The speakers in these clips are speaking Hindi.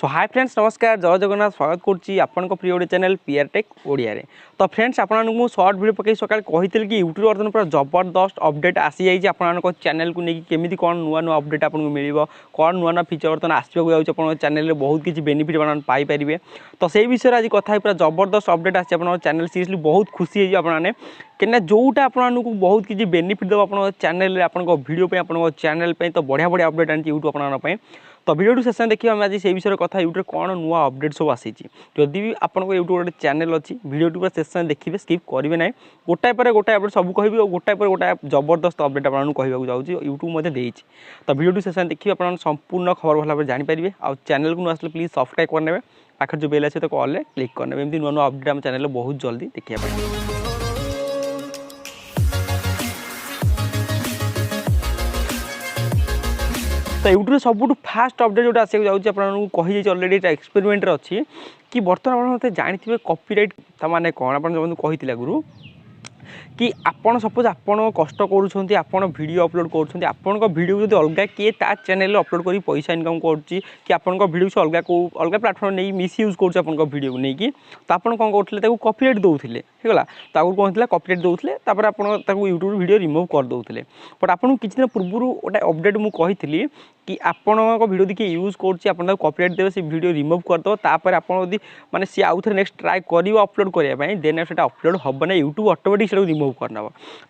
सो हाय फ्रेंड्स नमस्कार जय जगन्नाथ स्वागत करुच्ची आपण प्रिय Odia channel PR tech Odia रे। तो फ्रेंड्स आपको शॉर्ट वीडियो पकई सकाल कही कि यूट्यूब बर्तमान पूरा जबरदस्त अपडेट आसी जाइए आपको चैनल को लेकिन केमी कौन नुआ नुआ अपडेट आपको मिल कौन नुआ नुआ फीचर बर्तमान आसवाक जाऊँगी चैनल में बहुत किसी बेनिफिट पाइपर। तो से विषय आज कथा पूरा जबरदस्त अपडेट आसी चैनल सीरियसली बहुत खुशी होने कि जोटा आपको बहुत किसी बेनिफिट देव आप चैनल वीडियो आप चैनल तो बढ़िया बढ़िया अपडेट आनी यूट्यूब आप। तो वीडियो शेष देखिए आम आज से विषय कथा यूट्यूब कौन नुआ अपडेट सब आसी जदि भी आपको यूट्यूब गोटे चैनल अच्छी वीडियो शेष देखिए स्किप करेंगे ना गोटाए पर गोटाए अपडेट सब कह गोटाए पर गोटाए जबरदस्त अपडेट आपको कहूँ जाऊँगी यूट्यूब देती। तो वीडियो शेष देखिए आप संपूर्ण खबर भला भाव जानीपारे आ चैनल को आसले प्लीज सब्सक्राइब करने पाखे जो बेल अच्छे तो ऑल क्लिक करने एमती नुआ नुआ अपडेट आम चैनल बहुत जल्दी देखिए। तो यूट्यूब सब फास्ट अपडेट जो आसक जाऊँगी कही अलरेडी एक्सपेरिमेंट अच्छी कि बर्तमान आप जानते कॉपीराइट माने कौन आप कही आगुरी कि आपन सपोज आपन कष्ट करूछंती आपन वीडियो अपलोड करूछंती आपन को वीडियो जदि अलग किए ता चैनल अपलोड करी पैसा इनकम करूची कि आपन को वीडियो से अलग को अलग प्लेटफॉर्म नहीं मिसयूज करूछ आपन को वीडियो को नहीं कि तो आपन कोन करथले ताको कॉपीराइट दउथिले हेगला ताको कोन होतला कॉपीराइट दउथिले तापर आपन ताको यूट्यूब वीडियो रिमूव कर दउथिले बट आपन किछि दिन पूर्व ओटा अपडेट मु कहितली कि आपन को वीडियो देखि यूज करूची आपन ताको कॉपीराइट देबे से वीडियो रिमूव कर दो तापर आपन यदि माने सी आउ थे नेक्स्ट ट्राई करियो अपलोड करिया पई देन सेटा अपलोड हबो ना यूट्यूब ऑटोमेटिक सेटा रिमूव करना।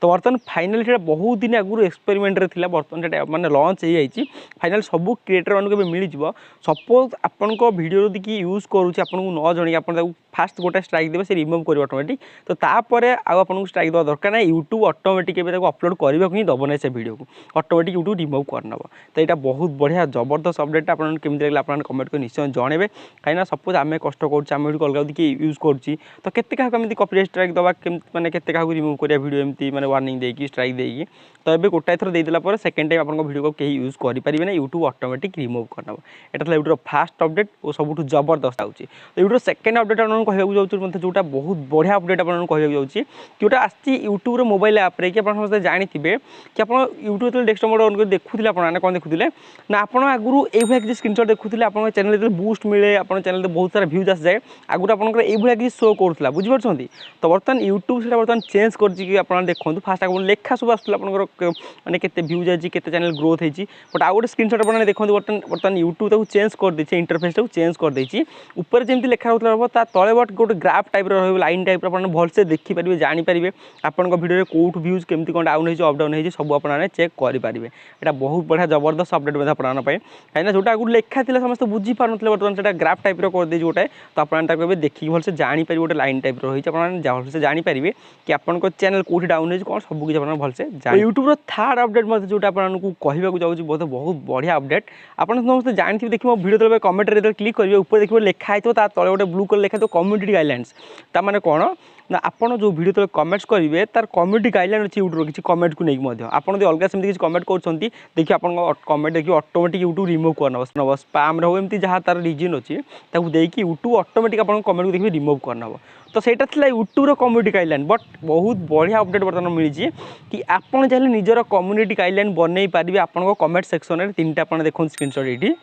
तो बर्तमान फाइनली से बहुत दिन आगुरी एक्सपेरिमेंट रे थिला बर्तमान से माने लॉन्च हो जाइए फाइनल सब क्रिएटर मानक मिल जाव सपोज आपन को वीडियो देखिए यूज करूँ आपको न जन आप फास्ट गोटे स्ट्राइक देवे से रिमूव कर ऑटोमेटिक तो तापर आपको स्ट्राइक देवा दरकार ना यूट्यूब ऑटोमेटिक अपलोड करने को ही दब ना से वीडियो को ऑटोमेटिक यूट्यूब रिमूव करनब। तो यहाँ बहुत बढ़िया जबरदस्त अपडेट आपको केमी लगे आप कमेंट कर निश्चय जनइबे कहीं सपोज आम कष्ट करें अलग देखिए यूज करुँची तो केते कमी कॉपीराइट स्ट्राइक दवा मैंने केते रिमूव करिया वीडियो एमती मैंने वार्निंग देकी स्ट्राइक देकी तो ये गोटाए थर देदेला पर सेकेंड टाइम आपको वीडियो को कहीं यूज करेंगे ना यूट्यूब ऑटोमेटिक रिमूव करनब। यहाँ था यूट्यूब फास्ट अपडेट और सब जबरदस्त आउची। तो यूट्यूब सेकेंड अपडेट आपको कहूँ जाऊँ जोटा बहुत बढ़िया अपडेट आपको कहूँ जाऊँगी जोटा आसी यूट्यूब मोबाइल आप्रे कि आप समझते जानते कि आप यूट्यूब जो डेस्कटॉप मोड ऑन कर देखुले कौन देखुले ना आप आगुरी ये किसी स्क्रीनशॉट देखुले आप चैनल जो बूस्ट मिले आप चैनल बहुत सारा भ्यूज आस जाए आगुरी आप किसी शो करूला बुझीपार। तो बर्तमान यूट्यूब से बर्तमान चेंज कर देखो फास्ट आप लेखा सब आसूला मैंने केते भ्यूज आई केते चैनल ग्रोथ होती बट आउ गोटे स्क्रीनशॉट आप देखो बर्तमान यूट्यूब को चेंज कर देती इंटरफेस को चेंज कर देती ऊपर जमी लिखा होता तले बट गोटे ग्राफ टाइप लाइन टाइप भलसे देखिपारे जानीपारे आपन वीडियो कौट भ्यूज केमती कौन डाउन हो अपडाउन हो सब आप चेक करेंगे। यहाँ बहुत बढ़िया जबरदस्त अपडेट आप कहीं जो आगुरी लिखा था समस्त बुझीपार ना बर्तमान से ग्राफ टाइप कर गोटे तो आप देखिए भलसे जानीपारे गोटे लाइन टाइप रही भलसे जानीपारे कि आपन चैनल कौटी डाउन हो कौन सब किसी भलसे यूट्यूब थर्ड अपडेट मतलब जो आपको कहूँ जाऊँगी बहुत बढ़िया अपडेट आप समस्त जानते देखिए मो वीडियो तले कमेंट क्लिक करेंगे ऊपर देखिए लिखा है तले गोटे ब्लू कलर लिखा है कम्युनिटी गाइडलाइंस तार कौन ना आपन जो वीडियो तले कमेंट्स करेंगे तार कम्युनिटी गाइडलाइन अच्छी यूट्यूब किसी कमेंट को लेकिन आपड़ जो अलग सेमती किसी कमेंट कर देखिए आप कमेंट देखिए ऑटोमेटिक यूट्यूब रिमूव करनब स्पैम रो एमती जहाँ तार रीजन अच्छी देखिए यूट्यूब ऑटोमेटिक आप कमेंट को देखिए रिमूव करनब। तो सेटा था यूट्यूब कम्युनिटी गाइडलाइन बट बहुत बढ़िया अपडेट बर्तमान मिली कि आपड़ चाहिए निजर कम्युनिटी गाइडलाइन बनई पारे आपको कमेंट सेक्शन में तीन टा देखो स्क्रीनशॉट ये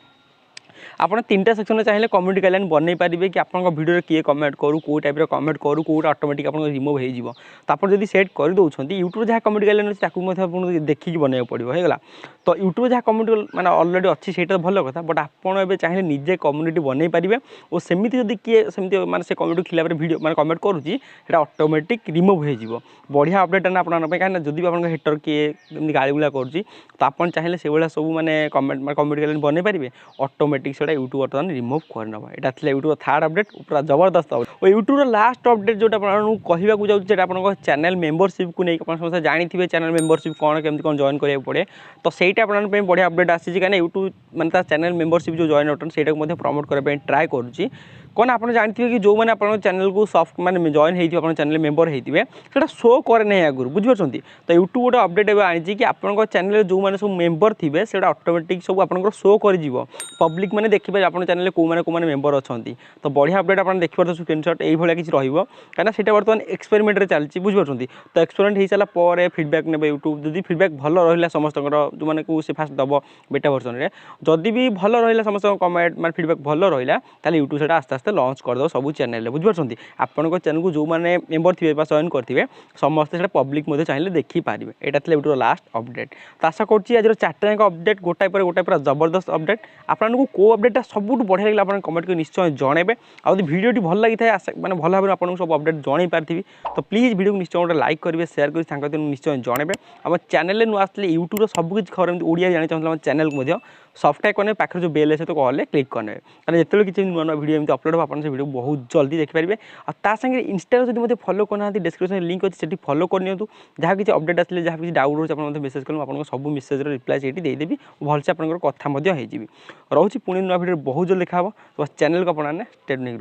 आप तीन टा सेक्शन में चाहिए कम्युनिटी गाइडलाइन बनई पारे कि आपको वीडियो किए कमेंट करूँ कौ टाइप कमेंट करूँ कौटा ऑटोमेटिक आप रिमूव हो तो आप जब सेट कर दौरान यूट्यूब जहाँ कम्युनिटी गाइडलाइन अच्छी देखिए बनाया पड़ो होगा। तो यूट्यूब जहाँ कम्युनिटी मैंने अलरेडी अच्छी से भल कथा बट आपड़ चाहिए निजे कम्युनिटी बनई पारे और सेमती जब किए सेमती मैंने से कम्युनिटी खिला वीडियो मैं कमेंट करुँची ऑटोमेटिक रिमूव हो बढ़िया अपडेट ना आपको कहीं जब भी आप हेटर किए गाड़ी गुला करुँची तो आप चाहिए से भाया सब मैंने कमेंट कम्युनिटी गाइडलाइन बनई पारे ऑटोमेटिक से यूट्यूब बर्तमान रिमूव करनब। यहाँ था यूट्यूब थर्ड अपडेट पूरा जबरदस्त और यूट्यूब लास्ट अपडेट जो कहूँ जाऊँगी आप चैनल मेंबरशिप को लेकिन समस्त जानते चैनल मेंबरशिप कौन केमती कौन जॉइन करा पड़े तो सहीटा आप बढ़िया अपडेट आसी कहीं यूट्यूब मैंने चैनल मेंबरशिप जो जॉइन बटन से प्रमोट करने ट्राए करुँची कौन आप जानते कि जो मैंने आप चैनल को सॉफ्ट माने जॉइन होती आप चैनल मेम्बर होते से शो करे ना आगुरी बुझिपार तो यूट्यूब गोटे अपडेट एवं आनी कि आप चैनल जो मैंने सब मेम्बर थे से ऑटोमेटिक सब आप शो कर पब्लिक मैंने देखिए आप चैनल कौ मेम्बर अच्छा तो बढ़िया अपडेट आप देखिए स्क्रीनशॉट ये किसी रहा कहीं बर्तमान एक्सपेरिमेंट चलती बुझिपार तो एक्सपेरिमेंट हो सारापर फीडबैक ने यूट्यूब जब फीडबैक भल रहा समस्त जो मैंने से फास्ट दब बेटा वर्सन में जदि भी भल रहा समस्त कमेंट मैं फीडबैक भल रहा यूट्यूब से आस्ते आस्ते लॉन्च करदे सब चैनल बुझिपार आपंक चैनल को जो मैंने मेम्बर थे जॉइन करेंगे समस्ते पब्लिक चाहिए देखिपारे यहाँ था यूट्यूब लास्ट अपडेट तो आशा करुँच आज 4टा जाक अपडेट गोटाए पर गोटाए पूरा जबरदस्त अपडेट आपको कौ अपडेटा सब बढ़िया लगे आप कमेंट कर निश्चय जनइबे आदि भिडियो भल लगी है मैंने भल भाव आपको सब अपडेट जन पारि तो प्लीज भिडियो निश्चय गोटे लाइक करेंगे सेयार कर निश्चय जनइबे आम चैनल नुआ आसते यूट्यूब सबकि खबर ओडिया जानी चाहूँ चैनल को सब्सक्राइब करने पाखे जो बेल है तो कॉल क्लिक करने कारण जो किसी नुआ नुआ वीडियो एमती अपलोड हो आप वीडियो बहुत जल्दी देखिपारे और सागे इंस्टा जब मतलब फॉलो करना डिस्क्रिप्शन लिंक अच्छी से फॉलो करनी जहाँ किसी अपडेट आसले जहाँ किसी डाउट रोचे आप मेसेज करूँ आपको सब मेसेज रिप्लाई से देदेवी भलसे आप कथा रोचे पुणी नुआ वीडियो बहुत जल्द देखा बस चैनल को अपना स्टेट नहीं